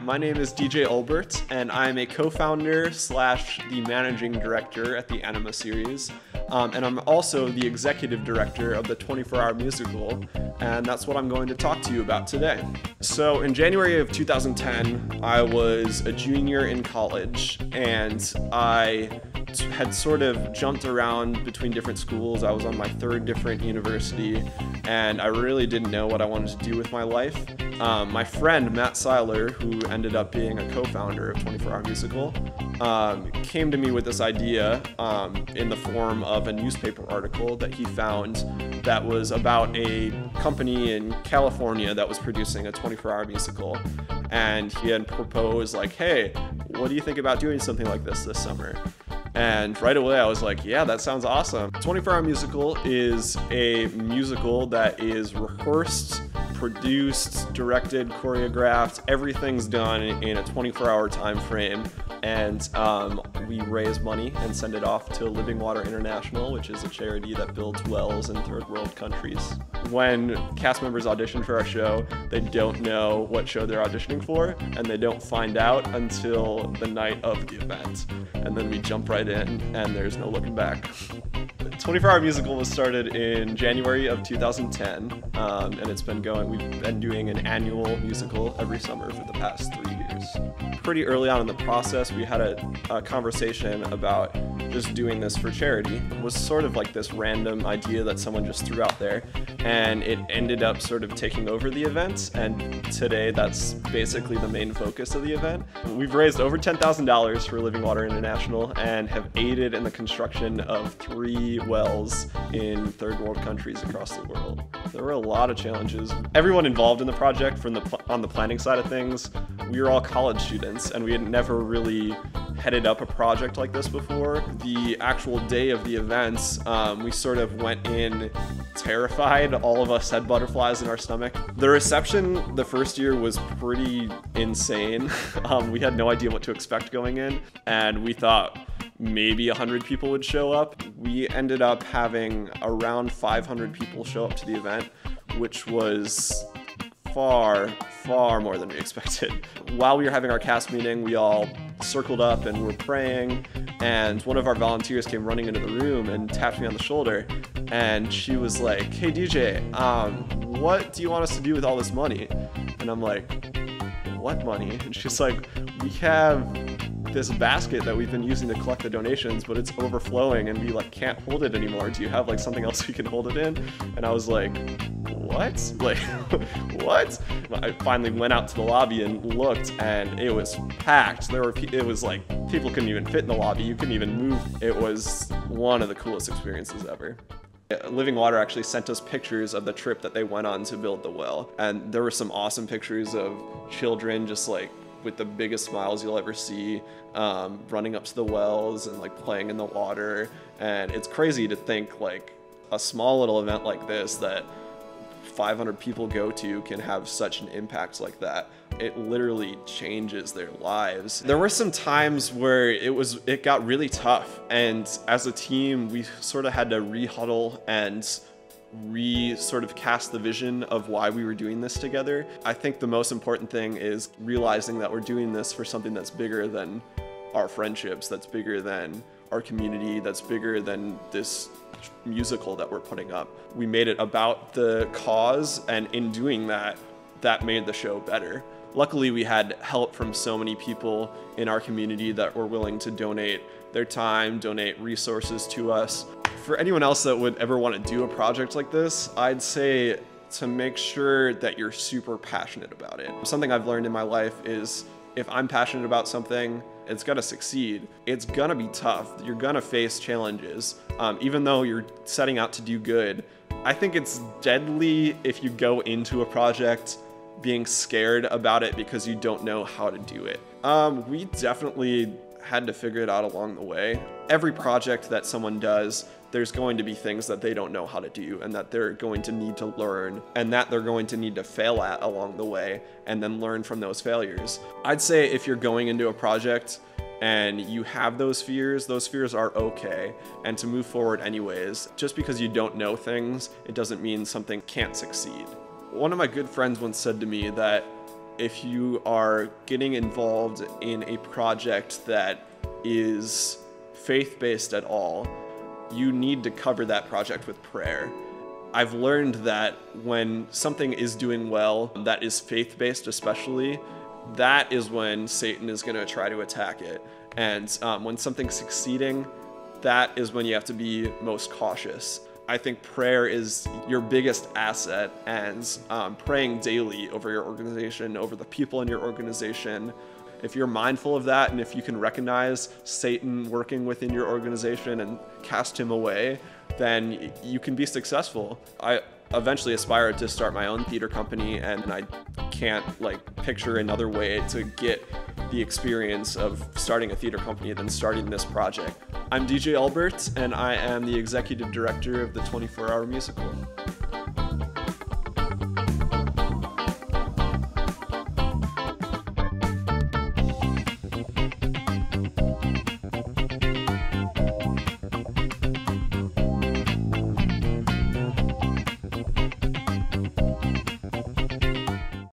my name is DJ Ulbert, and I'm a co-founder slash the managing director at the Anima series. And I'm also the executive director of the 24-hour musical, and that's what I'm going to talk to you about today. So in January of 2010, I was a junior in college, and I had sort of jumped around between different schools. I was on my third different university, and I really didn't know what I wanted to do with my life. My friend Matt Seiler, who ended up being a co-founder of 24-hour musical, came to me with this idea in the form of a newspaper article that he found that was about a company in California that was producing a 24-hour musical. And he had proposed, like, hey, what do you think about doing something like this summer? And right away I was like, yeah, that sounds awesome. 24-hour musical is a musical that is rehearsed, produced, directed, choreographed. Everything's done in a 24-hour time frame. And we raise money and send it off to Living Water International, which is a charity that builds wells in third world countries. When cast members audition for our show, they don't know what show they're auditioning for, and they don't find out until the night of the event. And then we jump right in, and there's no looking back. The 24-hour musical was started in January of 2010, and it's been going. We've been doing an annual musical every summer for the past 3 years. Pretty early on in the process, we had a conversation about just doing this for charity. It was sort of like this random idea that someone just threw out there, and it ended up sort of taking over the event, and today that's basically the main focus of the event. We've raised over $10,000 for Living Water International and have aided in the construction of 3 wells in third world countries across the world. There were a lot of challenges. Everyone involved in the project, on the planning side of things, we were all college students, and we had never really headed up a project like this before. The actual day of the events, we sort of went in terrified. All of us had butterflies in our stomach. The reception the first year was pretty insane. We had no idea what to expect going in, and we thought maybe 100 people would show up. We ended up having around 500 people show up to the event, which was far more than we expected. While we were having our cast meeting, we all circled up and were praying, and one of our volunteers came running into the room and tapped me on the shoulder, and she was like, hey DJ, what do you want us to do with all this money? And I'm like, what money? And she's like, we have this basket that we've been using to collect the donations, but it's overflowing and we can't hold it anymore. Do you have something else we can hold it in? And I was like, what? What? I finally went out to the lobby and looked, and it was packed. It was like people couldn't even fit in the lobby. You couldn't even move. It was one of the coolest experiences ever. Living Water actually sent us pictures of the trip that they went on to build the well, and there were some awesome pictures of children just with the biggest smiles you'll ever see, running up to the wells and playing in the water. And it's crazy to think a small little event like this that 500 people go to can have such an impact like that. It literally changes their lives. There were some times where it got really tough, and as a team we sort of had to re-huddle and sort of cast the vision of why we were doing this together. I think the most important thing is realizing that we're doing this for something that's bigger than our friendships, that's bigger than our community, that's bigger than this musical that we're putting up. We made it about the cause, and in doing that, that made the show better. Luckily, we had help from so many people in our community that were willing to donate their time, donate resources to us. For anyone else that would ever want to do a project like this, I'd say to make sure that you're super passionate about it. Something I've learned in my life is if I'm passionate about something, it's gonna succeed. It's gonna be tough. You're gonna face challenges. Even though you're setting out to do good, I think it's deadly if you go into a project being scared about it because you don't know how to do it. We definitely had to figure it out along the way. Every project that someone does, there's going to be things that they don't know how to do, and that they're going to need to learn, and that they're going to need to fail at along the way, and then learn from those failures. I'd say if you're going into a project and you have those fears are okay, and to move forward anyways. Just because you don't know things, it doesn't mean something can't succeed. One of my good friends once said to me that if you are getting involved in a project that is faith-based at all, you need to cover that project with prayer. I've learned that when something is doing well, that is faith-based especially, that is when Satan is going to try to attack it. And when something's succeeding, that is when you have to be most cautious. I think prayer is your biggest asset, and praying daily over your organization, over the people in your organization. If you're mindful of that, and if you can recognize Satan working within your organization and cast him away, then you can be successful. I eventually aspired to start my own theater company, and I can't picture another way to get the experience of starting a theater company than starting this project. I'm DJ Ulbert, and I am the executive director of the 24-Hour Musical.